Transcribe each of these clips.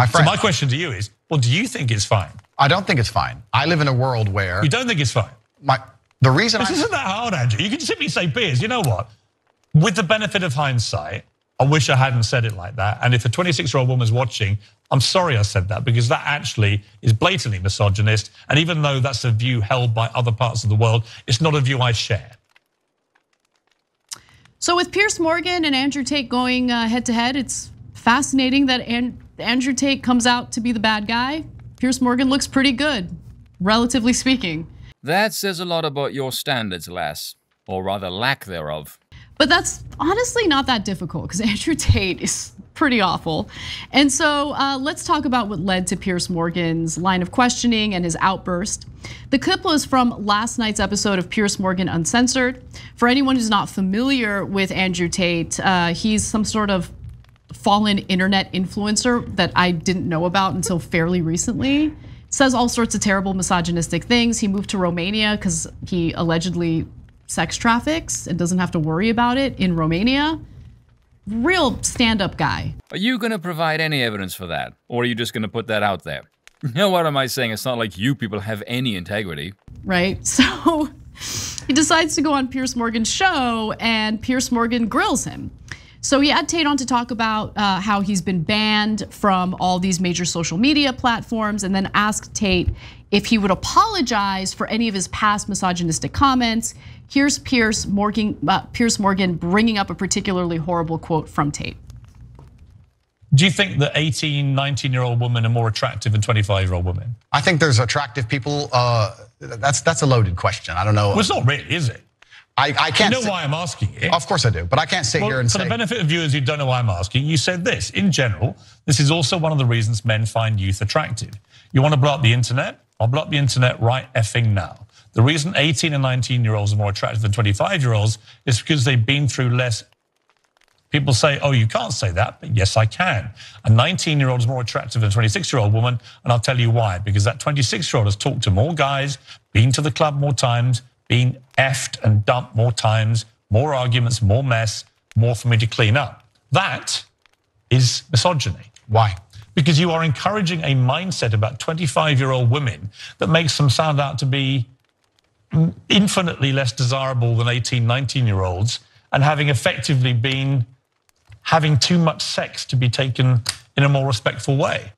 My friend. So my question to you is, well, do you think it's fine? I don't think it's fine. I live in a world where... You don't think it's fine? The reason This isn't that hard, Andrew. You can simply say, Piers, you know what? With the benefit of hindsight, I wish I hadn't said it like that. And if a 26-year-old woman's watching, I'm sorry I said that, because that actually is blatantly misogynist. And even though that's a view held by other parts of the world, it's not a view I share. So with Piers Morgan and Andrew Tate going head to head, it's fascinating that Andrew Tate comes out to be the bad guy. Piers Morgan looks pretty good, relatively speaking. That says a lot about your standards, lass, or rather lack thereof. But that's honestly not that difficult because Andrew Tate is pretty awful. And so let's talk about what led to Piers Morgan's line of questioning and his outburst. The clip was from last night's episode of Piers Morgan Uncensored. For anyone who's not familiar with Andrew Tate, he's some sort of fallen internet influencer that I didn't know about until fairly recently. Says all sorts of terrible misogynistic things. He moved to Romania because he allegedly sex traffics and doesn't have to worry about it in Romania. Real stand-up guy. Are you gonna provide any evidence for that? Or are you just gonna put that out there? You know, what am I saying? It's not like you people have any integrity. Right, so he decides to go on Piers Morgan's show and Piers Morgan grills him. So he had Tate on to talk about how he's been banned from all these major social media platforms, and then asked Tate if he would apologize for any of his past misogynistic comments. Here's Piers Morgan bringing up a particularly horrible quote from Tate. Do you think that 18, 19-year-old women are more attractive than 25-year-old women? I think there's attractive people. That's a loaded question. I don't know. Well, it's not really, is it? I can't. You know why I'm asking it? Of course I do, but I can't sit here and say. For the benefit of viewers who don't know why I'm asking, you said this. In general, this is also one of the reasons men find youth attractive. You want to blow up the internet? I'll blow up the internet right effing now. The reason 18 and 19-year-olds are more attractive than 25-year-olds is because they've been through less. People say, oh, you can't say that, but yes, I can. A 19-year-old is more attractive than a 26-year-old woman, and I'll tell you why. Because that 26-year-old has talked to more guys, been to the club more times, been effed and dumped more times, more arguments, more mess, more for me to clean up. That is misogyny. Why? Because you are encouraging a mindset about 25-year-old women that makes them sound out to be infinitely less desirable than 18, 19-year-olds, and having effectively been having too much sex to be taken in a more respectful way.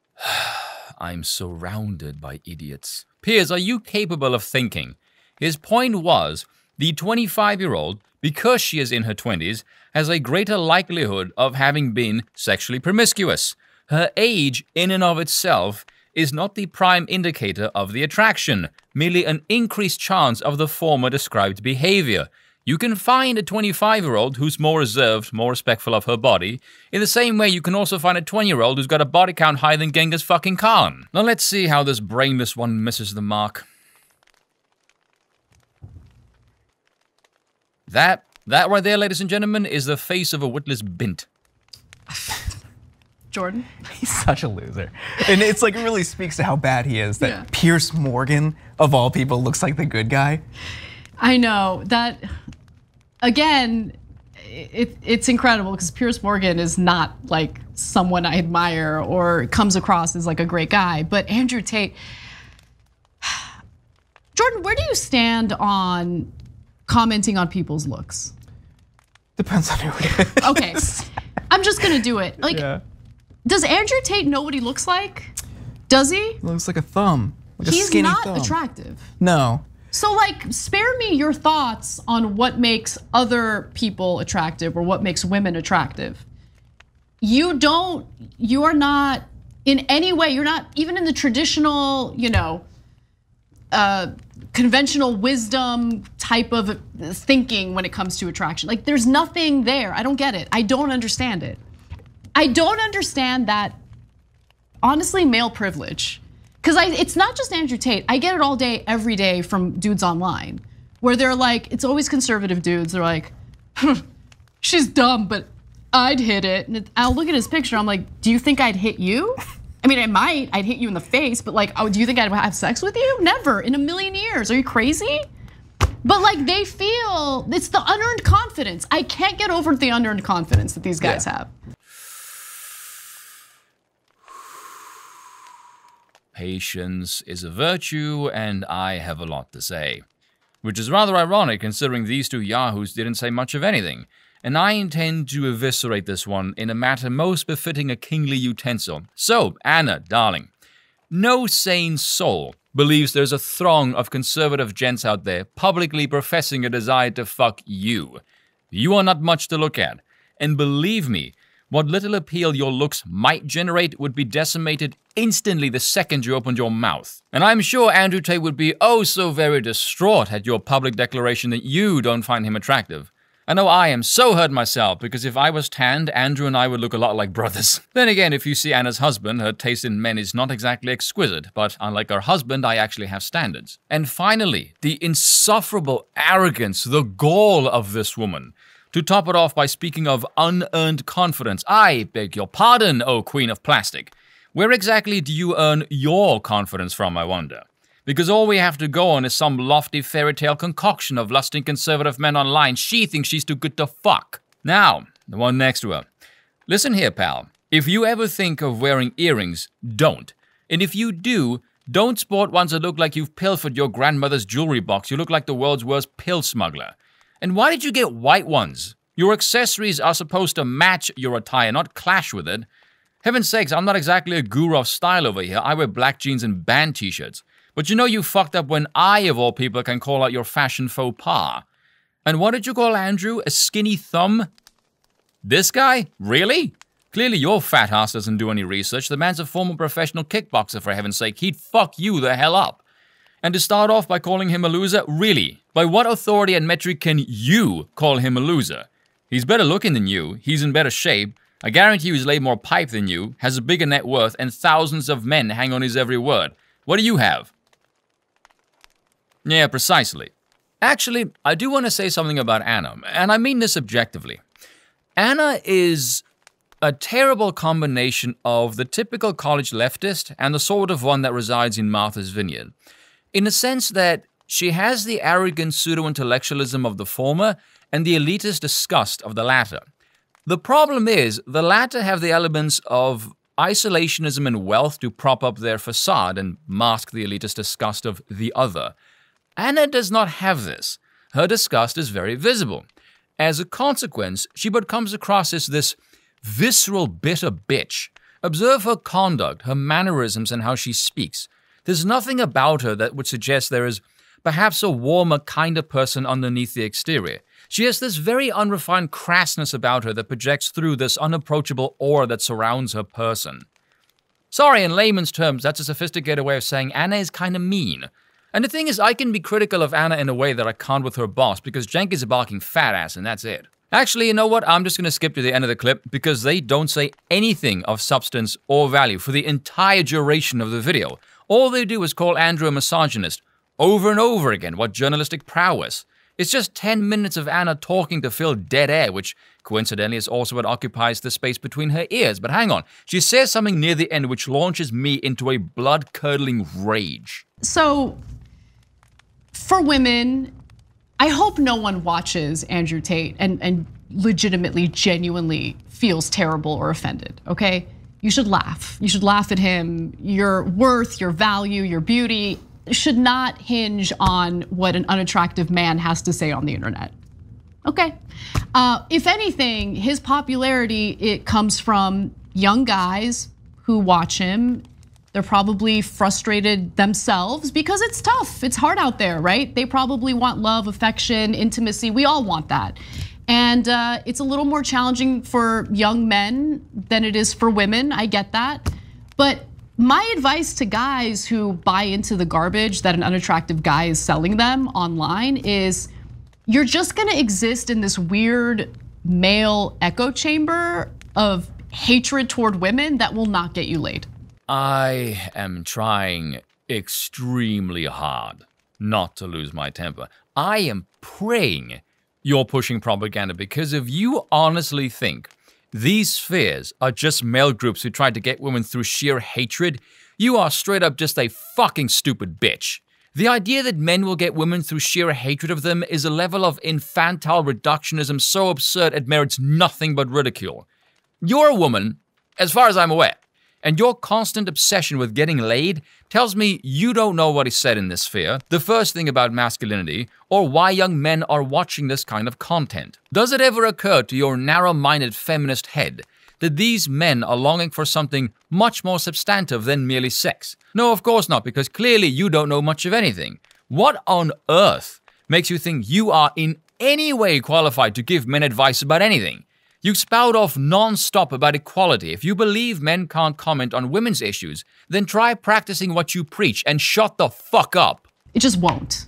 I'm surrounded by idiots. Piers, are you capable of thinking? His point was, the 25-year-old, because she is in her 20s, has a greater likelihood of having been sexually promiscuous. Her age, in and of itself, is not the prime indicator of the attraction, merely an increased chance of the former described behavior. You can find a 25-year-old who's more reserved, more respectful of her body, in the same way you can also find a 20-year-old who's got a body count higher than Genghis fucking Khan. Now let's see how this brainless one misses the mark. That right there, ladies and gentlemen, is the face of a witless bint. Jordan? He's such a loser. And it's like, it really speaks to how bad he is that Piers Morgan, of all people, looks like the good guy. I know that, again, it's incredible because Piers Morgan is not like someone I admire or comes across as like a great guy, but Andrew Tate. Jordan, where do you stand on commenting on people's looks? Depends on who it is. Okay, I'm just gonna do it. Like, does Andrew Tate know what he looks like? Does he? Looks like a thumb, like He's a skinny not thumb. attractive. No. So like, spare me your thoughts on what makes other people attractive or what makes women attractive. You are not in any way, you're not even in the traditional, conventional wisdom type of thinking when it comes to attraction. Like there's nothing there, I don't get it, I don't understand it. I don't understand that, honestly, male privilege. Because it's not just Andrew Tate. I get it all day, every day from dudes online, where they're like, it's always conservative dudes. They're like, she's dumb, but I'd hit it. And I'll look at his picture, I'm like, do you think I'd hit you? I mean, I'd hit you in the face, but like, oh, do you think I'd have sex with you? Never, in a million years. Are you crazy? But like, they feel, it's the unearned confidence. I can't get over the unearned confidence that these guys have. patience is a virtue, and I have a lot to say. Which is rather ironic considering these two yahoos didn't say much of anything, and I intend to eviscerate this one in a manner most befitting a kingly utensil. So, Anna, darling, no sane soul believes there's a throng of conservative gents out there publicly professing a desire to fuck you. You are not much to look at, and believe me, what little appeal your looks might generate would be decimated instantly the second you opened your mouth. And I'm sure Andrew Tate would be oh so very distraught at your public declaration that you don't find him attractive. I know I am so hurt myself, because if I was tanned, Andrew and I would look a lot like brothers. Then again, if you see Anna's husband, her taste in men is not exactly exquisite, but unlike her husband, I actually have standards. And finally, the insufferable arrogance, the gall of this woman. To top it off by speaking of unearned confidence, I beg your pardon, oh queen of plastic. Where exactly do you earn your confidence from, I wonder? Because all we have to go on is some lofty fairy tale concoction of lusting conservative men online. She thinks she's too good to fuck. Now, the one next to her. Listen here, pal. If you ever think of wearing earrings, don't. And if you do, don't sport ones that look like you've pilfered your grandmother's jewelry box. You look like the world's worst pill smuggler. And why did you get white ones? Your accessories are supposed to match your attire, not clash with it. Heaven's sakes, I'm not exactly a guru of style over here. I wear black jeans and band t-shirts. But you know you fucked up when I, of all people, can call out your fashion faux pas. And what did you call Andrew? A skinny thumb? This guy? Really? Clearly your fat ass doesn't do any research. The man's a former professional kickboxer, for heaven's sake. He'd fuck you the hell up. And to start off by calling him a loser? Really? By what authority and metric can you call him a loser? He's better looking than you, he's in better shape, I guarantee you he's laid more pipe than you, has a bigger net worth, and thousands of men hang on his every word. What do you have? Yeah, precisely. Actually, I do want to say something about Anna, and I mean this objectively. Anna is a terrible combination of the typical college leftist and the sort of one that resides in Martha's Vineyard. In the sense that she has the arrogant pseudo-intellectualism of the former and the elitist disgust of the latter. The problem is, the latter have the elements of isolationism and wealth to prop up their facade and mask the elitist disgust of the other. Anna does not have this. Her disgust is very visible. As a consequence, she but comes across as this visceral, bitter bitch. Observe her conduct, her mannerisms, and how she speaks. There's nothing about her that would suggest there is perhaps a warmer, kinder person underneath the exterior. She has this very unrefined crassness about her that projects through this unapproachable aura that surrounds her person. Sorry, in layman's terms, that's a sophisticated way of saying Anna is kind of mean. And the thing is, I can be critical of Anna in a way that I can't with her boss, because Jenk is a barking fat ass, and that's it. Actually, you know what? I'm just going to skip to the end of the clip, because they don't say anything of substance or value for the entire duration of the video. All they do is call Andrew a misogynist, over and over again. What journalistic prowess. It's just 10 minutes of Anna talking to fill dead air, which coincidentally is also what occupies the space between her ears. But hang on, she says something near the end which launches me into a blood-curdling rage. So, for women, I hope no one watches Andrew Tate and legitimately, genuinely feels terrible or offended, okay? You should laugh. You should laugh at him. Your worth, your value, your beauty should not hinge on what an unattractive man has to say on the internet. Okay. If anything, his popularity, it comes from young guys who watch him. They're probably frustrated themselves because it's tough. It's hard out there, right? They probably want love, affection, intimacy. We all want that. And it's a little more challenging for young men than it is for women. I get that. But my advice to guys who buy into the garbage that an unattractive guy is selling them online is you're just gonna exist in this weird male echo chamber of hatred toward women that will not get you laid. I am trying extremely hard not to lose my temper. I am praying you're pushing propaganda, because if you honestly think these spheres are just male groups who try to get women through sheer hatred, you are straight up just a fucking stupid bitch. The idea that men will get women through sheer hatred of them is a level of infantile reductionism so absurd it merits nothing but ridicule. You're a woman, as far as I'm aware, And your constant obsession with getting laid tells me you don't know what is said in this sphere, the first thing about masculinity, or why young men are watching this kind of content. Does it ever occur to your narrow-minded feminist head that these men are longing for something much more substantive than merely sex? No, of course not, because clearly you don't know much of anything. What on earth makes you think you are in any way qualified to give men advice about anything? You spout off non-stop about equality. If you believe men can't comment on women's issues, then try practicing what you preach and shut the fuck up. It just won't.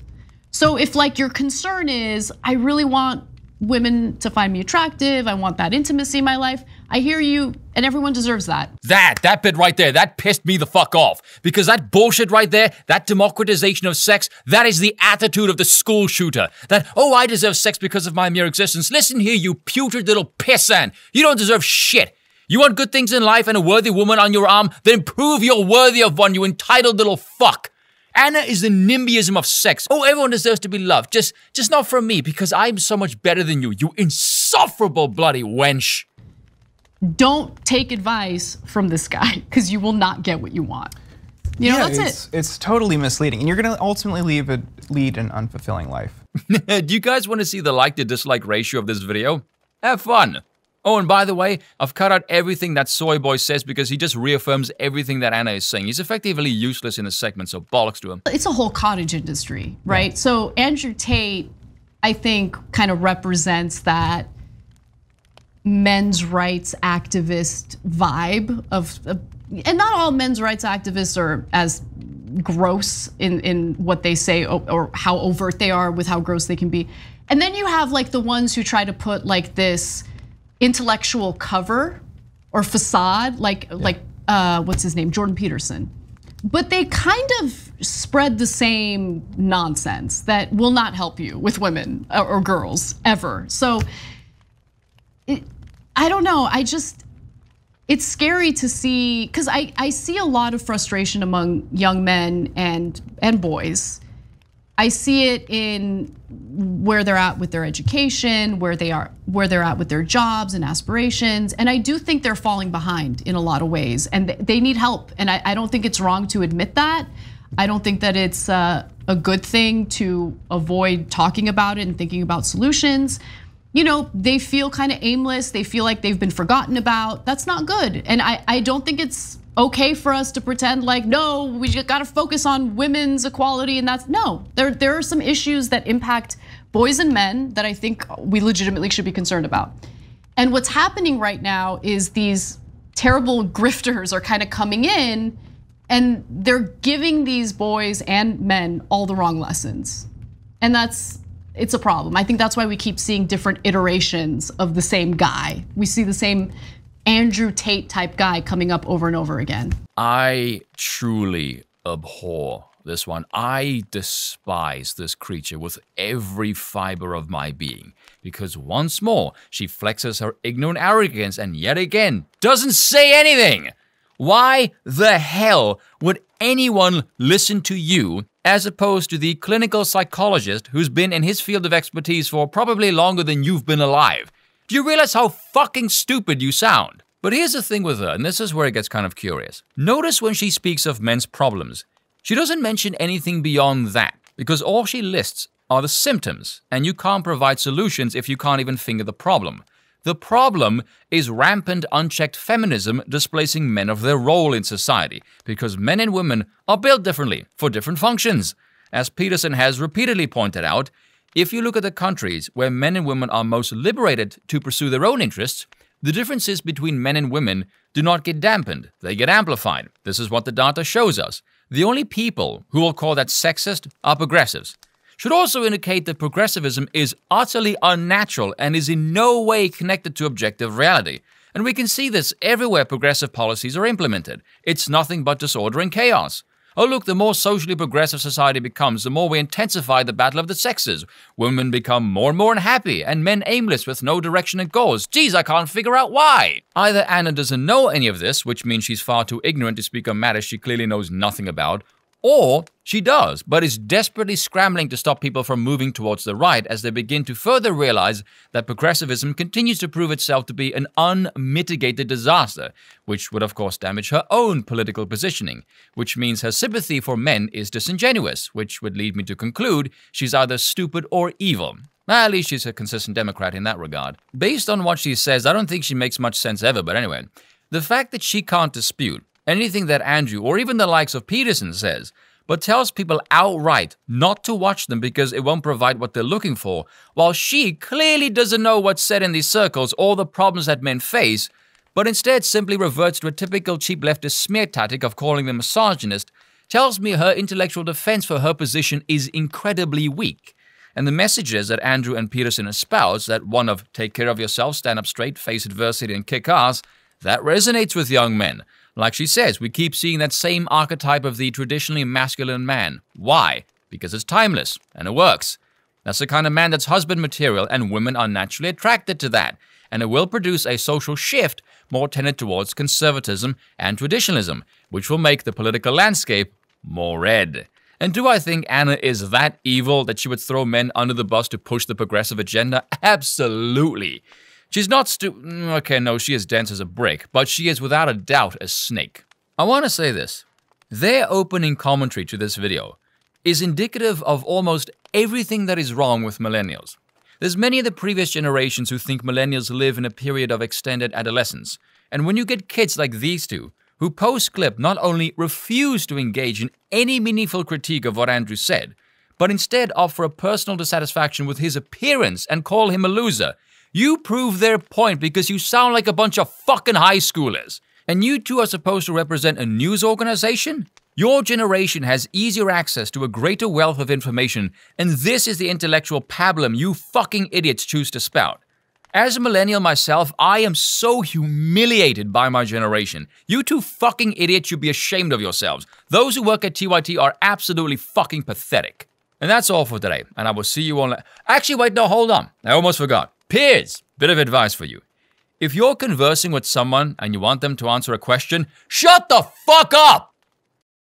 So if like your concern is, I really want women to find me attractive, I want that intimacy in my life, I hear you, and everyone deserves that. That bit right there, that pissed me the fuck off. Because that bullshit right there, that democratization of sex, that is the attitude of the school shooter. That, oh, I deserve sex because of my mere existence. Listen here, you putrid little pissant. You don't deserve shit. You want good things in life and a worthy woman on your arm? Then prove you're worthy of one, you entitled little fuck. Anna is the NIMBYism of sex. Oh, everyone deserves to be loved. Just not from me, because I'm so much better than you, you insufferable bloody wench. Don't take advice from this guy, because you will not get what you want. You know, that's it. It's totally misleading, and you're gonna ultimately lead an unfulfilling life. Do you guys want to see the like to dislike ratio of this video? Have fun. Oh, and by the way, I've cut out everything that Soy Boy says because he just reaffirms everything that Anna is saying. He's effectively useless in the segment, so bollocks to him. It's a whole cottage industry, right? Yeah. So Andrew Tate, I think, kind of represents that men's rights activist vibe of, and not all men's rights activists are as gross in what they say or how overt they are with how gross they can be. And then you have like the ones who try to put like this intellectual cover or facade, like what's his name, Jordan Peterson. But they kind of spread the same nonsense that will not help you with women or girls ever. So I don't know, it's scary to see, because I see a lot of frustration among young men and boys. I see it in where they're at with their education, where they're at with their jobs and aspirations. And I do think they're falling behind in a lot of ways, and they need help. And I don't think it's wrong to admit that. I don't think that it's a good thing to avoid talking about it and thinking about solutions. You know, they feel kind of aimless. They feel like they've been forgotten about. That's not good. And I don't think it's okay for us to pretend like, no, we got to focus on women's equality, and that's, no. There are some issues that impact boys and men that I think we legitimately should be concerned about. And what's happening right now is these terrible grifters are kind of coming in, and they're giving these boys and men all the wrong lessons. And it's a problem. I think that's why we keep seeing different iterations of the same guy. We see the same Andrew Tate type guy coming up over and over again. I truly abhor this one. I despise this creature with every fiber of my being, because once more, she flexes her ignorant arrogance and yet again doesn't say anything. Why the hell would anyone listen to you as opposed to the clinical psychologist who's been in his field of expertise for probably longer than you've been alive? Do you realize how fucking stupid you sound? But here's the thing with her, and this is where it gets kind of curious. Notice when she speaks of men's problems, she doesn't mention anything beyond that, because all she lists are the symptoms, and you can't provide solutions if you can't even finger the problem. The problem is rampant, unchecked feminism displacing men of their role in society, because men and women are built differently for different functions. As Peterson has repeatedly pointed out, if you look at the countries where men and women are most liberated to pursue their own interests, the differences between men and women do not get dampened, they get amplified. This is what the data shows us. The only people who will call that sexist are progressives. Should also indicate that progressivism is utterly unnatural and is in no way connected to objective reality. And we can see this everywhere progressive policies are implemented. It's nothing but disorder and chaos. Oh look, the more socially progressive society becomes, the more we intensify the battle of the sexes. Women become more and more unhappy, and men aimless with no direction and goals. Geez, I can't figure out why. Either Anna doesn't know any of this, which means she's far too ignorant to speak on matters she clearly knows nothing about, Or she does, but is desperately scrambling to stop people from moving towards the right as they begin to further realize that progressivism continues to prove itself to be an unmitigated disaster, which would of course damage her own political positioning, which means her sympathy for men is disingenuous, which would lead me to conclude she's either stupid or evil. At least she's a consistent Democrat in that regard. Based on what she says, I don't think she makes much sense ever, but anyway, the fact that she can't dispute anything that Andrew or even the likes of Peterson says, but tells people outright not to watch them because it won't provide what they're looking for, while she clearly doesn't know what's said in these circles or the problems that men face, but instead simply reverts to a typical cheap leftist smear tactic of calling them misogynist, tells me her intellectual defense for her position is incredibly weak. And the messages that Andrew and Peterson espouse, that one of take care of yourself, stand up straight, face adversity, and kick ass, that resonates with young men. Like she says, we keep seeing that same archetype of the traditionally masculine man. Why? Because it's timeless, and it works. That's the kind of man that's husband material, and women are naturally attracted to that. And it will produce a social shift more tended towards conservatism and traditionalism, which will make the political landscape more red. And do I think Anna is that evil that she would throw men under the bus to push the progressive agenda? Absolutely. She's not okay, no, she is dense as a brick, but she is without a doubt a snake. I want to say this. Their opening commentary to this video is indicative of almost everything that is wrong with millennials. There's many of the previous generations who think millennials live in a period of extended adolescence. And when you get kids like these two, who post-clip not only refuse to engage in any meaningful critique of what Andrew said, but instead offer a personal dissatisfaction with his appearance and call him a loser, you prove their point because you sound like a bunch of fucking high schoolers. And you two are supposed to represent a news organization? Your generation has easier access to a greater wealth of information, and this is the intellectual pablum you fucking idiots choose to spout. As a millennial myself, I am so humiliated by my generation. You two fucking idiots should be ashamed of yourselves. Those who work at TYT are absolutely fucking pathetic. And that's all for today, and I will see you all. Actually, wait, no, hold on. I almost forgot. Piers, bit of advice for you. If you're conversing with someone and you want them to answer a question, shut the fuck up!